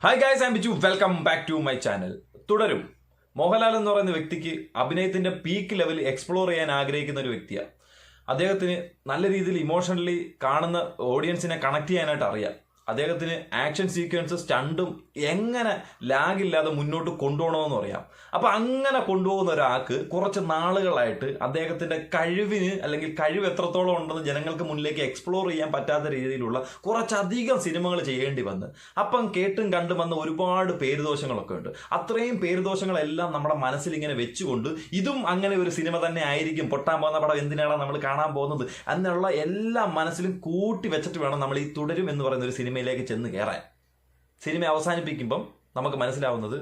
Hi guys, I am Biju. Welcome back to my channel. തുടരും. മോഹൻലാൽ എന്ന് പറയുന്ന വ്യക്തിക്ക് അഭിനയത്തിന്റെ പീക്ക് ലെവൽ എക്സ്പ്ലോർ ചെയ്യാൻ ആഗ്രഹിക്കുന്ന ഒരു വ്യക്തിയാണ്. അദ്ദേഹത്തിന് നല്ല രീതിയിൽ ഇമോഷണലി കാണുന്ന ഓഡിയൻസിനെ കണക്ട് ചെയ്യാനായിട്ട് അറിയാം. അദ്ദേഹത്തിന് ആക്ഷൻ സീക്വൻസ് സ്റ്റണ്ടും എങ്ങനെ ലാഗില്ലാതെ മുന്നോട്ട് കൊണ്ടുപോകണമെന്ന് അറിയാം. അപ്പൊ അങ്ങനെ കൊണ്ടുപോകുന്ന ഒരാൾക്ക് കുറച്ച് നാളുകളായിട്ട് അദ്ദേഹത്തിന്റെ കഴിവിന് അല്ലെങ്കിൽ കഴിവ് എത്രത്തോളം ഉണ്ടെന്ന് ജനങ്ങൾക്ക് മുന്നിലേക്ക് എക്സ്പ്ലോർ ചെയ്യാൻ പറ്റാത്ത രീതിയിലുള്ള കുറച്ചധികം സിനിമകൾ ചെയ്യേണ്ടി വന്ന് അപ്പം കേട്ടും കണ്ടും വന്ന ഒരുപാട് പേരുദോഷങ്ങളൊക്കെ ഉണ്ട്. അത്രയും പേരുദോഷങ്ങളെല്ലാം നമ്മുടെ മനസ്സിൽ ഇങ്ങനെ വെച്ചുകൊണ്ട് ഇതും അങ്ങനെ ഒരു സിനിമ തന്നെ ആയിരിക്കും, പൊട്ടാൻ പോകുന്ന പടം എന്തിനാണ് നമ്മൾ കാണാൻ പോകുന്നത് എന്നുള്ള എല്ലാം മനസ്സിലും കൂട്ടി വെച്ചിട്ട് വേണം നമ്മൾ ഈ തുടരും എന്ന് പറയുന്ന ഒരു സിനിമയിലേക്ക് ചെന്ന് കയറാൻ. സിനിമ അവസാനിപ്പിക്കുമ്പം നമുക്ക് മനസ്സിലാവുന്നത്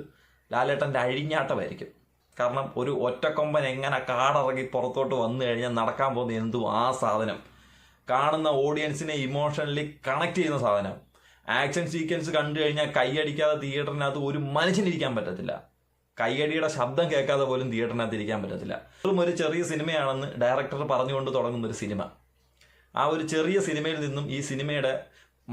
ലാലേട്ടൻ്റെ അഴിഞ്ഞാട്ടമായിരിക്കും. കാരണം ഒരു ഒറ്റക്കൊമ്പൻ എങ്ങനെ കാടിറങ്ങി പുറത്തോട്ട് വന്നു കഴിഞ്ഞാൽ നടക്കാൻ പോകുന്ന എന്തും ആ സാധനം, കാണുന്ന ഓഡിയൻസിനെ ഇമോഷണലി കണക്ട് ചെയ്യുന്ന സാധനം. ആക്ഷൻ സീക്വൻസ് കണ്ടു കഴിഞ്ഞാൽ കൈയടിക്കാതെ തിയേറ്ററിനകത്ത് ഒരു മനുഷ്യനിരിക്കാൻ പറ്റത്തില്ല. കൈയടിയുടെ ശബ്ദം കേൾക്കാതെ പോലും തിയേറ്ററിനകത്ത് ഇരിക്കാൻ പറ്റത്തില്ല. അതും ഒരു ചെറിയ സിനിമയാണെന്ന് ഡയറക്ടർ പറഞ്ഞുകൊണ്ട് തുടങ്ങുന്ന ഒരു സിനിമ. ആ ഒരു ചെറിയ സിനിമയിൽ നിന്നും ഈ സിനിമയുടെ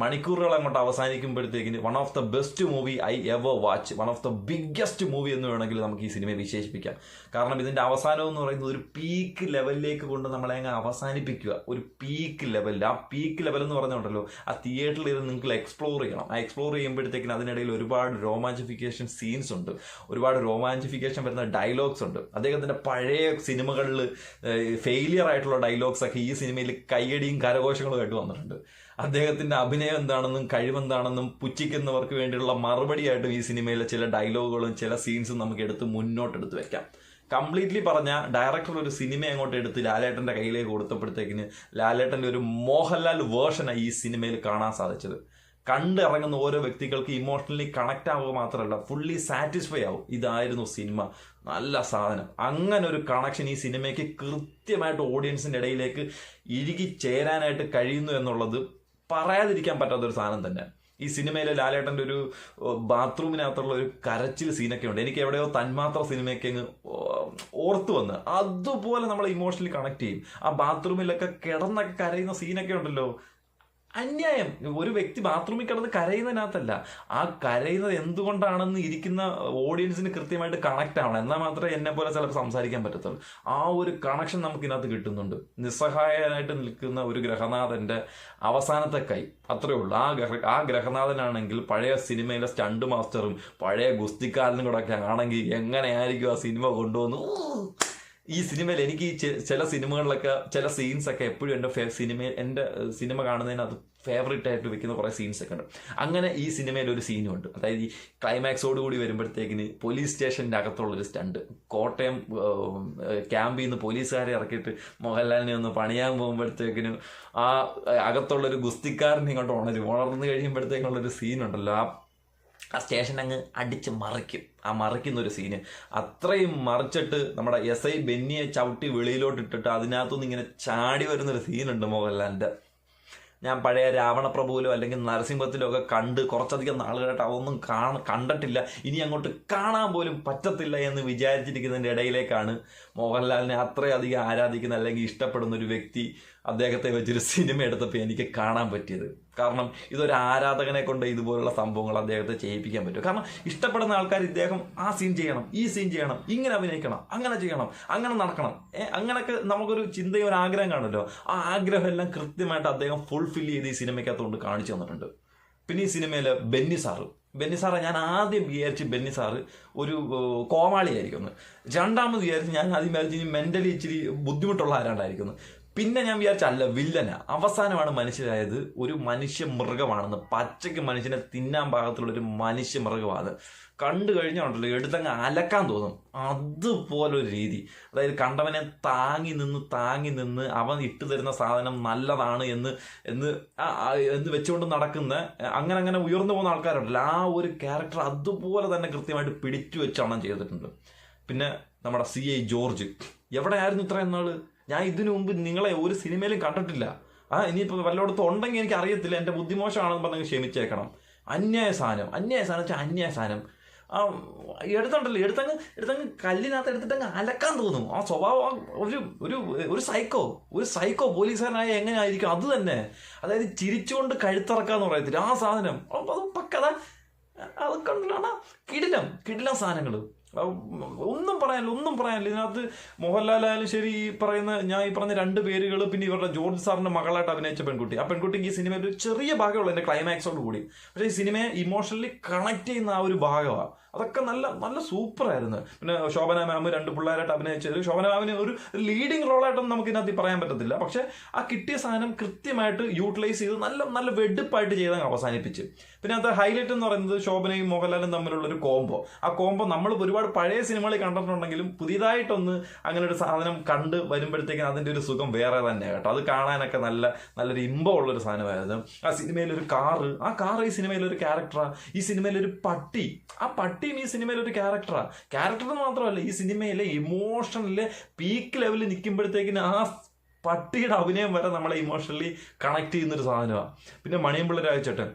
മണിക്കൂറുകൾ അങ്ങോട്ട് അവസാനിക്കുമ്പോഴത്തേക്കിന് one of the best movie I ever watch, one of the biggest movie എന്ന് വേണമെങ്കിൽ നമുക്ക് ഈ സിനിമയെ വിശേഷിപ്പിക്കാം. കാരണം ഇതിൻ്റെ അവസാനം എന്ന് പറയുന്നത് ഒരു പീക്ക് ലെവലിലേക്ക് കൊണ്ട് നമ്മളെ അങ്ങ് അവസാനിപ്പിക്കുക. ഒരു പീക്ക് ലെവലിൽ, ആ പീക്ക് ലെവൽ എന്ന് പറഞ്ഞുകൊണ്ടല്ലോ ആ തിയേറ്ററിൽ ഇരുന്ന് നിങ്ങൾക്ക് എക്സ്പ്ലോർ ചെയ്യണം. ആ എക്സ്പ്ലോർ ചെയ്യുമ്പോഴത്തേക്കിന് അതിനിടയിൽ ഒരുപാട് റൊമാൻറ്റിഫിക്കേഷൻ സീൻസ് ഉണ്ട്, ഒരുപാട് റൊമാൻറ്റിഫിക്കേഷൻ വരുന്ന ഡയലോഗ്സ് ഉണ്ട്. അദ്ദേഹത്തിൻ്റെ പഴയ സിനിമകളിൽ ഫെയിലിയർ ആയിട്ടുള്ള ഡയലോഗ്സ് ഒക്കെ ഈ സിനിമയിൽ കയ്യടിയും കരഘോഷങ്ങളും ആയിട്ട് വന്നിട്ടുണ്ട്. അദ്ദേഹത്തിൻ്റെ അഭിനയം എന്താണെന്നും കഴിവെന്താണെന്നും പുച്ഛിക്കുന്നവർക്ക് വേണ്ടിയുള്ള മറുപടിയായിട്ടും ഈ സിനിമയിലെ ചില ഡയലോഗുകളും ചില സീൻസും നമുക്ക് എടുത്ത് മുന്നോട്ടെടുത്ത് വെക്കാം. കംപ്ലീറ്റ്ലി പറഞ്ഞ ഡയറക്ടർ ഒരു സിനിമ അങ്ങോട്ട് എടുത്ത് ലാലേട്ടൻ്റെ കയ്യിലേക്ക് കൊടുത്തപ്പോഴത്തേക്കിന് ലാലേട്ടൻ്റെ ഒരു മോഹൻലാൽ വേർഷനായി ഈ സിനിമയിൽ കാണാൻ സാധിച്ചത്. കണ്ടിറങ്ങുന്ന ഓരോ വ്യക്തികൾക്ക് ഇമോഷണലി കണക്റ്റ് ആവുക മാത്രമല്ല, ഫുള്ളി സാറ്റിസ്ഫൈ ആവും. ഇതായിരുന്നു സിനിമ, നല്ല സാധനം. അങ്ങനെ ഒരു കണക്ഷൻ ഈ സിനിമയ്ക്ക് കൃത്യമായിട്ട് ഓഡിയൻസിൻ്റെ ഇടയിലേക്ക് ഇഴുകി ചേരാനായിട്ട് കഴിയുന്നു എന്നുള്ളത് പറയാതിരിക്കാൻ പറ്റാത്തൊരു സാധനം തന്നെ. ഈ സിനിമയിലെ ലാലേട്ടൻ്റെ ഒരു ബാത്റൂമിനകത്തുള്ള ഒരു കരച്ചിൽ സീനൊക്കെ ഉണ്ട്. എനിക്ക് എവിടെയോ തന്മാത്ര സിനിമയൊക്കെ അങ്ങ് ഓർത്തു വന്ന് അതുപോലെ നമ്മളെ ഇമോഷണലി കണക്ട് ചെയ്യും. ആ ബാത്റൂമിലൊക്കെ കിടന്നൊക്കെ കരയുന്ന സീനൊക്കെ ഉണ്ടല്ലോ, അന്യായം. ഒരു വ്യക്തി ബാത്റൂമിൽ കിടന്ന് കരയുന്നതിനകത്തല്ല, ആ കരയുന്നത് എന്തുകൊണ്ടാണെന്ന് ഇരിക്കുന്ന ഓഡിയൻസിന് കൃത്യമായിട്ട് കണക്ട് ആവണം. എന്നാൽ മാത്രമേ എന്നെ പോലെ ചിലപ്പോൾ സംസാരിക്കാൻ പറ്റത്തുള്ളൂ. ആ ഒരു കണക്ഷൻ നമുക്ക് ഇതിനകത്ത് കിട്ടുന്നുണ്ട്. നിസ്സഹായനായിട്ട് നിൽക്കുന്ന ഒരു ഗ്രഹനാഥൻ്റെ അവസാനത്തെ കൈ, അത്രേ ഉള്ളൂ. ആ ഗ്രഹനാഥനാണെങ്കിൽ പഴയ സിനിമയിലെ സ്റ്റണ്ട് മാസ്റ്ററും പഴയ ഗുസ്തിക്കാരനും കൂടെ ഒക്കെ ആണെങ്കിൽ എങ്ങനെയായിരിക്കും ആ സിനിമ കൊണ്ടുവന്നു. ഈ സിനിമയിൽ എനിക്ക് ചില സിനിമകളിലൊക്കെ ചില സീൻസൊക്കെ എപ്പോഴും എൻ്റെ സിനിമ കാണുന്നതിന് അത് ഫേവറേറ്റ് ആയിട്ട് വെക്കുന്ന കുറേ സീൻസൊക്കെ ഉണ്ട്. അങ്ങനെ ഈ സിനിമയിൽ ഒരു സീനും ഉണ്ട്. അതായത് ഈ ക്ലൈമാക്സോടുകൂടി വരുമ്പോഴത്തേക്കിന് പോലീസ് സ്റ്റേഷൻ്റെ അകത്തുള്ളൊരു സ്റ്റണ്ട്, കോട്ടയം ക്യാമ്പിൽ നിന്ന് പോലീസുകാരെ ഇറക്കിയിട്ട് മോഹൻലാലിനെ ഒന്ന് പണിയാൻ പോകുമ്പോഴത്തേക്കിനും ആ അകത്തുള്ളൊരു ഗുസ്തിക്കാരനെ ഇങ്ങോട്ട് ഉണർന്നു കഴിയുമ്പോഴത്തേക്കുള്ളൊരു സീനുണ്ടല്ലോ, ആ സ്റ്റേഷൻ അങ്ങ് അടിച്ച് മറിക്കും. ആ മറിക്കുന്നൊരു സീന്, അത്രയും മറിച്ചിട്ട് നമ്മുടെ SI ബെന്നിയെ ചവിട്ടി വെളിയിലോട്ട് ഇട്ടിട്ട് അതിനകത്തുനിന്ന് ഇങ്ങനെ ചാടി വരുന്നൊരു സീനുണ്ട് മോഹൻലാലിൻ്റെ. ഞാൻ പഴയ രാവണപ്രഭുവിലോ അല്ലെങ്കിൽ നരസിംഹത്തിലോ ഒക്കെ കണ്ട് കുറച്ചധികം നാളുകളായിട്ട് അതൊന്നും കണ്ടിട്ടില്ല, ഇനി അങ്ങോട്ട് കാണാൻ പോലും പറ്റത്തില്ല എന്ന് വിചാരിച്ചിരിക്കുന്നതിൻ്റെ ഇടയിലേക്കാണ് മോഹൻലാലിനെ അത്രയധികം ആരാധിക്കുന്ന അല്ലെങ്കിൽ ഇഷ്ടപ്പെടുന്ന ഒരു വ്യക്തി അദ്ദേഹത്തെ വെച്ചൊരു സിനിമ എടുത്തപ്പോൾ എനിക്ക് കാണാൻ പറ്റിയത്. കാരണം ഇതൊരു ആരാധകനെ കൊണ്ട് ഇതുപോലുള്ള സംഭവങ്ങൾ അദ്ദേഹത്തെ ചെയ്യിപ്പിക്കാൻ പറ്റും. കാരണം ഇഷ്ടപ്പെടുന്ന ആൾക്കാർ ഇദ്ദേഹം ആ സീൻ ചെയ്യണം, ഈ സീൻ ചെയ്യണം, ഇങ്ങനെ അഭിനയിക്കണം, അങ്ങനെ ചെയ്യണം, അങ്ങനെ നടക്കണം, അങ്ങനെയൊക്കെ നമുക്കൊരു ചിന്തയും ഒരു ആഗ്രഹം കാണുമല്ലോ. ആ ആഗ്രഹം എല്ലാം കൃത്യമായിട്ട് അദ്ദേഹം ഫുൾഫിൽ ചെയ്ത് ഈ സിനിമയ്ക്കകത്തുകൊണ്ട് കാണിച്ചു തന്നിട്ടുണ്ട്. പിന്നെ ഈ സിനിമയിൽ ബെന്നി സാറ് ഞാൻ ആദ്യം വിചാരിച്ച് ബെന്നി സാറ് ഒരു കോമാളിയായിരിക്കും. രണ്ടാമത് വിചാരിച്ച് ഞാൻ ആദ്യം വിചാരിച്ച് മെൻ്റലി ഇച്ചിരി ബുദ്ധിമുട്ടുള്ള ആരാണ്ടായിരിക്കുന്നു. പിന്നെ ഞാൻ വിചാരിച്ച അല്ല, വില്ലന. അവസാനമാണ് മനസ്സിലായത് ഒരു മനുഷ്യ മൃഗമാണെന്ന്. പച്ചയ്ക്ക് മനുഷ്യനെ തിന്നാൻ പാകത്തിലുള്ളൊരു മനുഷ്യ മൃഗമാണ്. കണ്ടു കഴിഞ്ഞാൽ ഉണ്ടല്ലോ എടുത്തങ്ങ് അലക്കാൻ തോന്നും. അതുപോലൊരു രീതി, അതായത് കണ്ടവനെ താങ്ങി നിന്ന് അവൻ ഇട്ടു തരുന്ന സാധനം നല്ലതാണ് എന്ന് വെച്ചുകൊണ്ട് നടക്കുന്ന അങ്ങനെ ഉയർന്നു പോകുന്ന ആൾക്കാരുണ്ടല്ലോ, ആ ഒരു ക്യാരക്ടർ അതുപോലെ തന്നെ കൃത്യമായിട്ട് പിടിച്ചു വെച്ചാണ് ചെയ്തിട്ടുണ്ട്. പിന്നെ നമ്മുടെ CI ജോർജ് എവിടെയായിരുന്നു ഇത്രയും നാള്? ഞാൻ ഇതിനു മുമ്പ് നിങ്ങളെ ഒരു സിനിമയിലും കണ്ടിട്ടില്ല. ഇനിയിപ്പോൾ വല്ലയിടത്തും ഉണ്ടെങ്കിൽ എനിക്ക് അറിയത്തില്ല, എൻ്റെ ബുദ്ധിമോശമാണെന്ന് പറഞ്ഞെങ്കിൽ ക്ഷമിച്ചേക്കണം. അന്യായ സാധനം എടുത്തങ്ങ് കല്ലിനകത്ത് എടുത്തിട്ടങ്ങ് അലക്കാൻ തോന്നും. ആ സ്വഭാവം ഒരു സൈക്കോ പോലീസുകാരനായ എങ്ങനെയായിരിക്കും അത് തന്നെ. അതായത് ചിരിച്ചുകൊണ്ട് കഴുത്തിറക്കാന്ന് പറയത്തില്ല, ആ സാധനം. അതും പക്കത അതൊക്കെ ഉണ്ടല്ലോ കിടിലം സാധനങ്ങൾ. ഒന്നും പറയാനില്ല ഇതിനകത്ത്. മോഹൻലാലായാലും ശരി, ഞാൻ ഈ പറഞ്ഞ 2 പേരുകൾ, പിന്നെ ഇവരുടെ ജോർജ് സാറിന്റെ മകളായിട്ട് അഭിനയിച്ച പെൺകുട്ടി, ആ പെൺകുട്ടിക്ക് ഈ സിനിമയിൽ ഒരു ചെറിയ ഭാഗമുള്ളൂ എൻ്റെ ക്ലൈമാക്സോട് കൂടി. പക്ഷേ ഈ സിനിമയെ ഇമോഷണലി കണക്ട് ചെയ്യുന്ന ആ ഒരു ഭാഗമാണ്. അതൊക്കെ നല്ല സൂപ്പറായിരുന്നു. പിന്നെ ശോഭന മാം 2 പിള്ളേരായിട്ട് അഭിനയിച്ചത്. ശോഭന മാമിന് ഒരു ലീഡിങ് റോളായിട്ടൊന്നും നമുക്ക് ഇതിനകത്ത് പറയാൻ പറ്റത്തില്ല. പക്ഷെ ആ കിട്ടിയ സാധനം കൃത്യമായിട്ട് യൂട്ടിലൈസ് ചെയ്ത് നല്ല വെടുപ്പായിട്ട് ചെയ്ത് അവസാനിപ്പിച്ച്. പിന്നെ അത് ഹൈലൈറ്റ് എന്ന് പറയുന്നത് ശോഭനയും മോഹൻലാലും തമ്മിലുള്ള ഒരു കോംബോ. ആ കോംബോ നമ്മൾ ഒരുപാട് പഴയ സിനിമകളിൽ കണ്ടിട്ടുണ്ടെങ്കിലും പുതിയതായിട്ടൊന്ന് അങ്ങനെ ഒരു സാധനം കണ്ട് വരുമ്പോഴത്തേക്കും അതിൻ്റെ ഒരു സുഖം വേറെ തന്നെയാണ് കേട്ടോ. അത് കാണാനൊക്കെ നല്ലൊരു ഇമ്പമുള്ളൊരു സാധനമായിരുന്നു. ആ സിനിമയിലൊരു കാറ്, ആ കാറ് ഈ സിനിമയിലൊരു ക്യാരക്ടറാണ്. ഈ സിനിമയിലൊരു പട്ടി, ആ പട്ടിയും ഈ സിനിമയിലൊരു ക്യാരക്ടർ എന്ന് മാത്രമല്ല, ഈ സിനിമയിലെ ഇമോഷണലിലെ പീക്ക് ലെവലിൽ നിൽക്കുമ്പോഴത്തേക്കിന് ആ പട്ടിയുടെ അഭിനയം വരെ നമ്മളെ ഇമോഷണലി കണക്ട് ചെയ്യുന്നൊരു സാധനമാണ്. പിന്നെ മണിയമ്പിള്ള രാജചേട്ടൻ,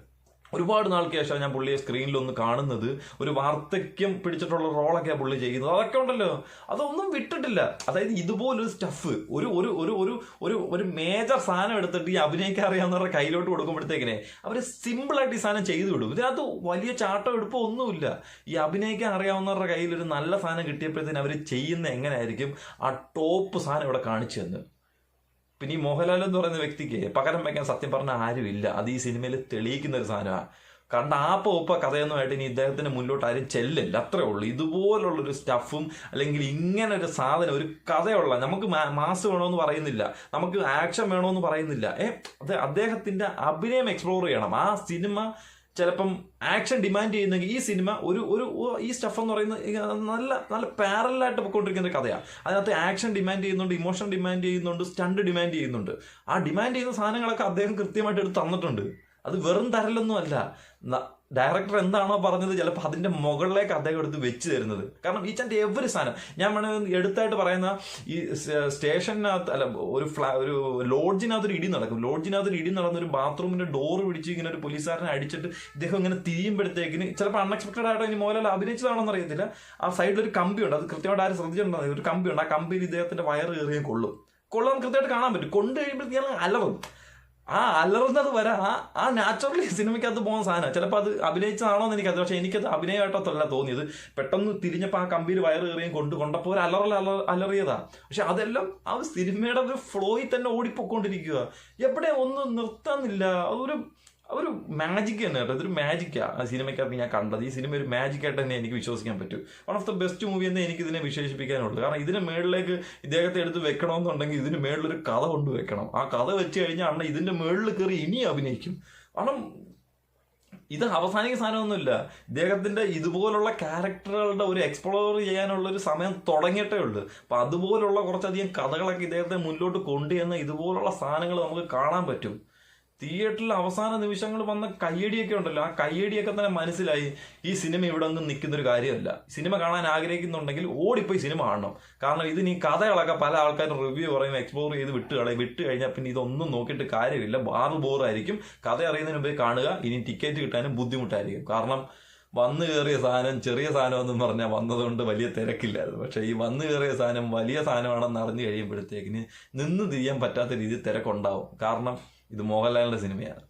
ഒരുപാട് നാൾക്ക് ശേഷം ഞാൻ പുള്ളിയെ സ്ക്രീനിലൊന്ന് കാണുന്നത്. ഒരു വാർദ്ധക്യം പിടിച്ചിട്ടുള്ള റോളൊക്കെയാണ് പുള്ളി ചെയ്യുന്നത്. അതൊക്കെ ഉണ്ടല്ലോ, അതൊന്നും വിട്ടിട്ടില്ല. അതായത് ഇതുപോലൊരു സ്റ്റഫ് ഒരു ഒരു ഒരു ഒരു ഒരു ഒരു മേജർ സാധനം എടുത്തിട്ട് ഈ അഭിനയിക്കാൻ അറിയാവുന്നവരുടെ കയ്യിലോട്ട് കൊടുക്കുമ്പോഴത്തേക്കിനെ അവർ സിമ്പിളായിട്ട് ഈ സാധനം ചെയ്തു വിടും. ഇതിനകത്ത് വലിയ ചാട്ടം എടുപ്പോ ഒന്നുമില്ല. ഈ അഭിനയിക്കാൻ അറിയാവുന്നവരുടെ കയ്യിൽ ഒരു നല്ല സാധനം കിട്ടിയപ്പോഴത്തേന് അവർ ചെയ്യുന്ന എങ്ങനെയായിരിക്കും ആ ടോപ്പ് സാധനം ഇവിടെ കാണിച്ചു തന്നു. പിന്നെ ഈ മോഹൻലാൽ എന്ന് പറയുന്ന വ്യക്തിക്ക് പകരം വയ്ക്കാൻ സത്യം പറഞ്ഞാൽ ആരുമില്ല. അത് ഈ സിനിമയിൽ തെളിയിക്കുന്ന ഒരു സാധനമാണ്. കണ്ട ആപ്പ കഥയൊന്നുമായിട്ട് ഇനി ഇദ്ദേഹത്തിന് മുന്നോട്ട് ആരും ചെല്ലില്ല, അത്രേ ഉള്ളൂ. ഇതുപോലുള്ളൊരു സ്റ്റഫും അല്ലെങ്കിൽ ഇങ്ങനെ ഒരു സാധനം, ഒരു കഥയുള്ള, നമുക്ക് മാസ് വേണമെന്ന് പറയുന്നില്ല, നമുക്ക് ആക്ഷൻ വേണമെന്ന് പറയുന്നില്ല. അദ്ദേഹത്തിന്റെ അഭിനയം എക്സ്പ്ലോർ ചെയ്യണം. ആ സിനിമ ചിലപ്പം ആക്ഷൻ ഡിമാൻഡ് ചെയ്യുന്നെങ്കിൽ ഈ സിനിമ ഈ സ്റ്റഫ് എന്ന് പറയുന്നത് നല്ല പാരലായിട്ട് പോയിക്കൊണ്ടിരിക്കുന്ന ഒരു കഥയാണ്. അതിനകത്ത് ആക്ഷൻ ഡിമാൻഡ് ചെയ്യുന്നുണ്ട്, ഇമോഷൻ ഡിമാൻഡ് ചെയ്യുന്നുണ്ട്, സ്റ്റണ്ട് ഡിമാൻഡ് ചെയ്യുന്നുണ്ട്. ആ ഡിമാൻഡ് ചെയ്യുന്ന സാധനങ്ങളൊക്കെ അദ്ദേഹം കൃത്യമായിട്ട് എടുത്ത് തന്നിട്ടുണ്ട്. അത് വെറും തരലൊന്നും അല്ല. ഡയറക്ടർ എന്താണോ പറഞ്ഞത് ചിലപ്പോൾ അതിൻ്റെ മുകളിലേക്ക് അദ്ദേഹം എടുത്ത് വെച്ച് തരുന്നത്. കാരണം ഈച്ച് ആൻഡ് എവറി സാധനം ഞാൻ വേണമെങ്കിൽ എടുത്തായിട്ട് പറയുന്ന ഈ സ്റ്റേഷനകത്ത് അല്ല, ഒരു ലോഡ്ജിനകത്തൊരു ഇടി നടക്കും. ലോഡ്ജിനകത്തൊരു ഇടി നടന്ന ഒരു ബാത്റൂമിൻ്റെ ഡോറ് പിടിച്ച് ഇങ്ങനെ ഒരു പോലീസുകാരനെ അടിച്ചിട്ട് ഇദ്ദേഹം ഇങ്ങനെ തിരിയുമ്പോഴത്തേക്കിന് ചിലപ്പോൾ അൺഎക്സ്പെക്ടഡ് ആയിട്ട് ഇനി മോഹൻലാൽ അഭിനയിച്ചതാണെന്ന് അറിയത്തില്ല. ആ സൈഡിലൊരു കമ്പിയുണ്ട്, അത് കൃത്യമായിട്ട് ആരും ശ്രദ്ധിച്ചിട്ടുണ്ടാകും. ഒരു കമ്പിയുണ്ട്, ആ കമ്പിയിൽ ഇദ്ദേഹത്തിൻ്റെ വയറ് കയറിയും കൊള്ളാൻ കൃത്യമായിട്ട് കാണാൻ പറ്റും. കൊണ്ട് കഴിയുമ്പോഴത്തേക്ക് അലറും. ആ അലറുന്നത് വരെ ആ നാച്ചുറലി സിനിമയ്ക്കകത്ത് പോകുന്ന സാധനം. ചിലപ്പോൾ അത് അഭിനയിച്ചതാണോ എന്ന് എനിക്കത്, പക്ഷേ എനിക്കത് അഭിനയമായിട്ടല്ല തോന്നിയത്. പെട്ടെന്ന് തിരിഞ്ഞപ്പോൾ ആ കമ്പിയിൽ വയറ് കയറിയും കൊണ്ടപ്പോൾ ഒരു അലറിയതാ. പക്ഷെ അതെല്ലാം ആ സിനിമയുടെ ഒരു ഫ്ലോയിൽ തന്നെ ഓടിപ്പോയിക്കൊണ്ടിരിക്കുക. എവിടെ ഒന്നും നിർത്താനില്ല. ഒരു മാജിക് തന്നെ കേട്ടോ. ഇതൊരു മാജിക്കാണ് ആ സിനിമയ്ക്കകത്ത് ഞാൻ കണ്ടത്. ഈ സിനിമ ഒരു മാജിക്കായിട്ട് തന്നെ എനിക്ക് വിശ്വസിക്കാൻ പറ്റും. One of the best movie എന്നേ എനിക്ക് ഇതിനെ വിശേഷിപ്പിക്കാനുള്ളൂ. കാരണം ഇതിന് മേളിലേക്ക് ഇദ്ദേഹത്തെ എടുത്ത് വെക്കണമെന്നുണ്ടെങ്കിൽ ഇതിന് മേളിലൊരു കഥ കൊണ്ടുവെക്കണം. ആ കഥ വെച്ച് കഴിഞ്ഞാൽ അണ്ണ ഇതിൻ്റെ മേളിൽ കയറി ഇനി അഭിനയിക്കും. കാരണം ഇത് അവസാനിക്കുന്ന സാധനമൊന്നുമില്ല. ഇദ്ദേഹത്തിൻ്റെ ഇതുപോലുള്ള ക്യാരക്ടറുകളുടെ ഒരു എക്സ്പ്ലോർ ചെയ്യാനുള്ള ഒരു സമയം തുടങ്ങിയിട്ടേ ഉള്ളൂ. അപ്പം അതുപോലുള്ള കുറച്ചധികം കഥകളൊക്കെ ഇദ്ദേഹത്തെ മുന്നോട്ട് കൊണ്ടുവന്ന ഇതുപോലുള്ള സാധനങ്ങൾ നമുക്ക് കാണാൻ പറ്റും. തിയേറ്ററിൽ അവസാന നിമിഷങ്ങൾ വന്ന കയ്യടിയൊക്കെ ഉണ്ടല്ലോ, ആ കയ്യടിയൊക്കെ തന്നെ മനസ്സിലായി ഈ സിനിമ ഇവിടെ ഒന്നും നിൽക്കുന്നൊരു കാര്യമല്ല. സിനിമ കാണാൻ ആഗ്രഹിക്കുന്നുണ്ടെങ്കിൽ ഓടിപ്പോയി സിനിമ കാണണം. കാരണം ഇതിന് ഈ കഥകളൊക്കെ പല ആൾക്കാരും റിവ്യൂ പറയും, എക്സ്പ്ലോർ ചെയ്ത് വിട്ട് കഴിഞ്ഞാൽ പിന്നെ ഇതൊന്നും നോക്കിയിട്ട് കാര്യമില്ല, ബോറായിരിക്കും. കഥ അറിയുന്നതിന് മുമ്പേ കാണുക. ഇനി ടിക്കറ്റ് കിട്ടാനും ബുദ്ധിമുട്ടായിരിക്കും. കാരണം വന്നു കയറിയ സാധനം ചെറിയ സാധനമെന്ന് പറഞ്ഞാൽ വന്നതുകൊണ്ട് വലിയ തിരക്കില്ലായിരുന്നു. പക്ഷേ ഈ വന്നു കയറിയ സാധനം വലിയ സാധനമാണെന്ന് അറിഞ്ഞു കഴിയുമ്പോഴത്തേക്കിന് നിന്ന് തിരിയാൻ പറ്റാത്ത രീതിയിൽ തിരക്കുണ്ടാവും. കാരണം ഇത് മോഹൻലാലിൻ്റെ സിനിമയാണ്.